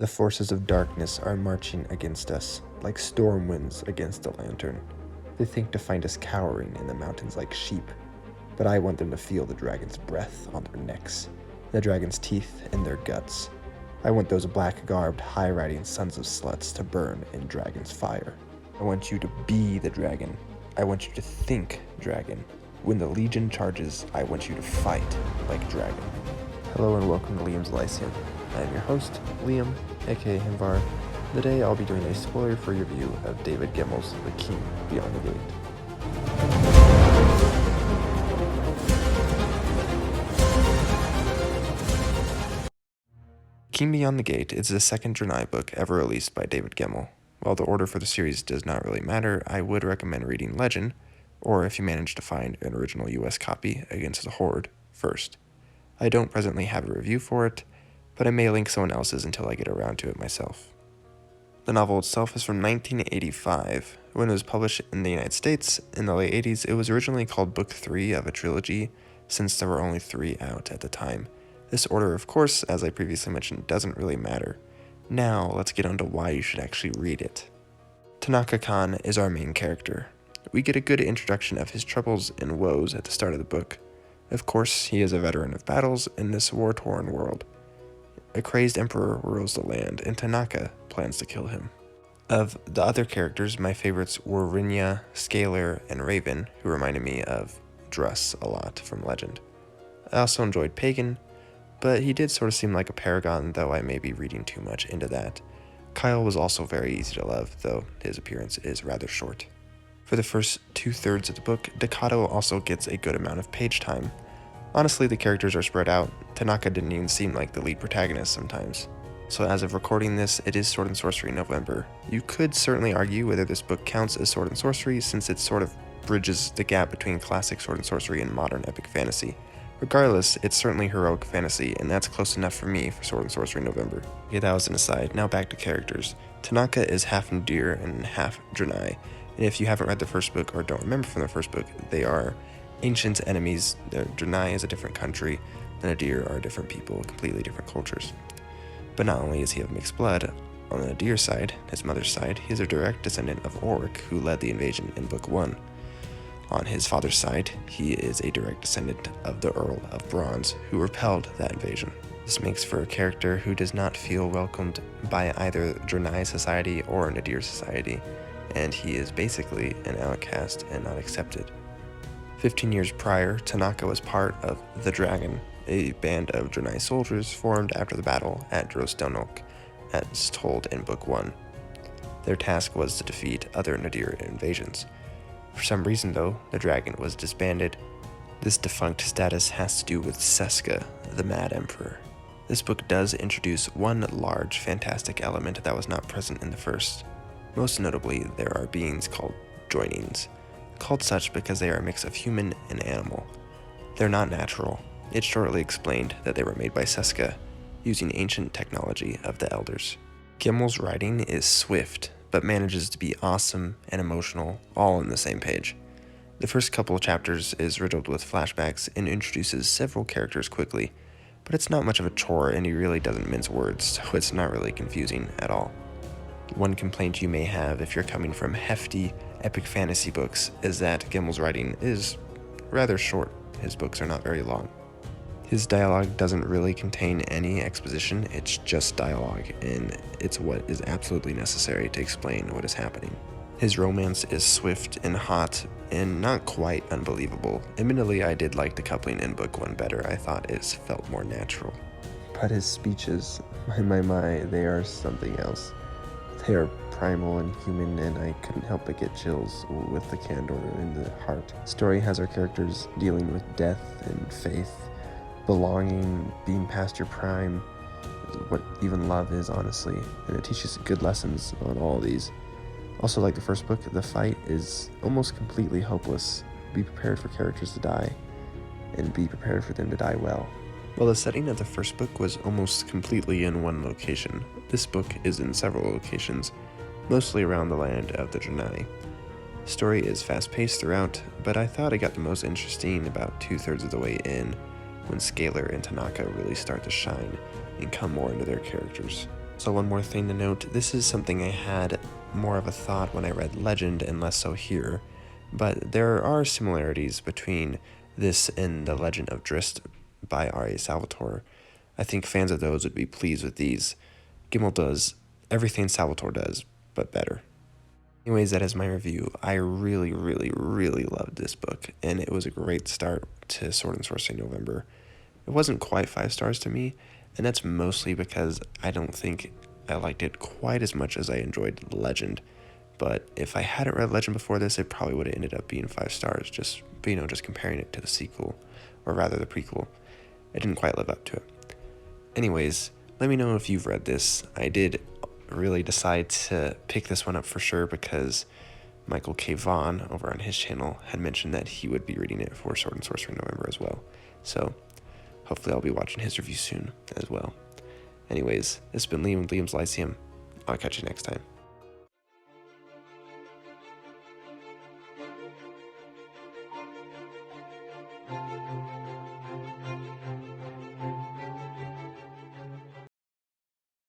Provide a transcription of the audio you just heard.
The forces of darkness are marching against us, like storm winds against a lantern. They think to find us cowering in the mountains like sheep, but I want them to feel the dragon's breath on their necks, the dragon's teeth in their guts. I want those black-garbed, high-riding sons of sluts to burn in dragon's fire. I want you to be the dragon. I want you to think dragon. When the legion charges, I want you to fight like dragon. Hello and welcome to Liam's Lyceum. I am your host, Liam, aka Himvar. Today I'll be doing a spoiler-free review of David Gemmell's The King Beyond the Gate. King Beyond the Gate is the second Drenai book ever released by David Gemmell. While the order for the series does not really matter, I would recommend reading Legend, or if you manage to find an original US copy, Against the Horde, first. I don't presently have a review for it, but I may link someone else's until I get around to it myself. The novel itself is from 1985. When it was published in the United States in the late 80s, it was originally called Book 3 of a trilogy, since there were only 3 out at the time. This order, of course, as I previously mentioned, doesn't really matter. Now, let's get on to why you should actually read it. Tanaka Khan is our main character. We get a good introduction of his troubles and woes at the start of the book. Of course, he is a veteran of battles in this war-torn world. A crazed emperor rules the land, and Tanaka plans to kill him. Of the other characters, my favorites were Rinya, Scalar, and Raven, who reminded me of Druss a lot from Legend. I also enjoyed Pagan, but he did sort of seem like a paragon, though I may be reading too much into that. Kyle was also very easy to love, though his appearance is rather short. For the first 2/3 of the book, Decado also gets a good amount of page time. Honestly, the characters are spread out. Tanaka didn't even seem like the lead protagonist sometimes. So as of recording this, it is Sword and Sorcery November. You could certainly argue whether this book counts as Sword and Sorcery, since it sort of bridges the gap between classic Sword and Sorcery and modern epic fantasy. Regardless, it's certainly heroic fantasy, and that's close enough for me for Sword and Sorcery November. Okay, that was an aside. Now back to characters. Tanaka is half Nadir and half Drenai, and if you haven't read the first book or don't remember from the first book, they are ancient enemies. Drenai is a different country, the Nadir are different people, completely different cultures. But not only is he of mixed blood, on the Nadir side, his mother's side, he is a direct descendant of Oric, who led the invasion in Book 1. On his father's side, he is a direct descendant of the Earl of Bronze, who repelled that invasion. This makes for a character who does not feel welcomed by either Drenai society or Nadir society, and he is basically an outcast and not accepted. 15 years prior, Tanaka was part of the Dragon, a band of Drenai soldiers formed after the battle at Drostonok, as told in Book 1. Their task was to defeat other Nadir invasions. For some reason, though, the Dragon was disbanded. This defunct status has to do with Seska, the Mad Emperor. This book does introduce one large, fantastic element that was not present in the first. Most notably, there are beings called Joinings, called such because they are a mix of human and animal. They're not natural. It's shortly explained that they were made by Seska, using ancient technology of the Elders. Gemmell's writing is swift, but manages to be awesome and emotional, all in the same page. The first couple of chapters is riddled with flashbacks and introduces several characters quickly, but it's not much of a chore and he really doesn't mince words, so it's not really confusing at all. One complaint you may have if you're coming from hefty, epic fantasy books is that Gemmell's writing is rather short. His books are not very long. His dialogue doesn't really contain any exposition, it's just dialogue, and it's what is absolutely necessary to explain what is happening. His romance is swift and hot, and not quite unbelievable. Admittedly, I did like the coupling in Book 1 better. I thought it felt more natural. But his speeches, my, they are something else. They are primal and human, and I couldn't help but get chills with the candor in the heart. The story has our characters dealing with death and faith, belonging, being past your prime, what even love is, honestly, and it teaches good lessons on all of these. Also, like the first book, the fight is almost completely hopeless. Be prepared for characters to die, and be prepared for them to die well. While the setting of the first book was almost completely in one location, this book is in several locations, mostly around the land of the Drenai. The story is fast-paced throughout, but I thought it got the most interesting about 2/3 of the way in, when Scalar and Tanaka really start to shine and come more into their characters. So one more thing to note, this is something I had more of a thought when I read Legend and less so here, but there are similarities between this and The Legend of Drizzt by R.A. Salvatore. I think fans of those would be pleased with these. Gemmell does everything Salvatore does, but better. Anyways, that is my review. I really, really, really loved this book, and it was a great start to Sword and Sorcery November. It wasn't quite 5 stars to me, and that's mostly because I don't think I liked it quite as much as I enjoyed Legend. But if I hadn't read Legend before this, it probably would have ended up being 5 stars, just comparing it to the sequel, or rather the prequel. It didn't quite live up to it. Anyways, let me know if you've read this. I did really decide to pick this one up for sure because Michael K. Vaughn over on his channel had mentioned that he would be reading it for Sword and Sorcery November as well. So hopefully I'll be watching his review soon as well. Anyways, this has been Liam with Liam's Lyceum. I'll catch you next time.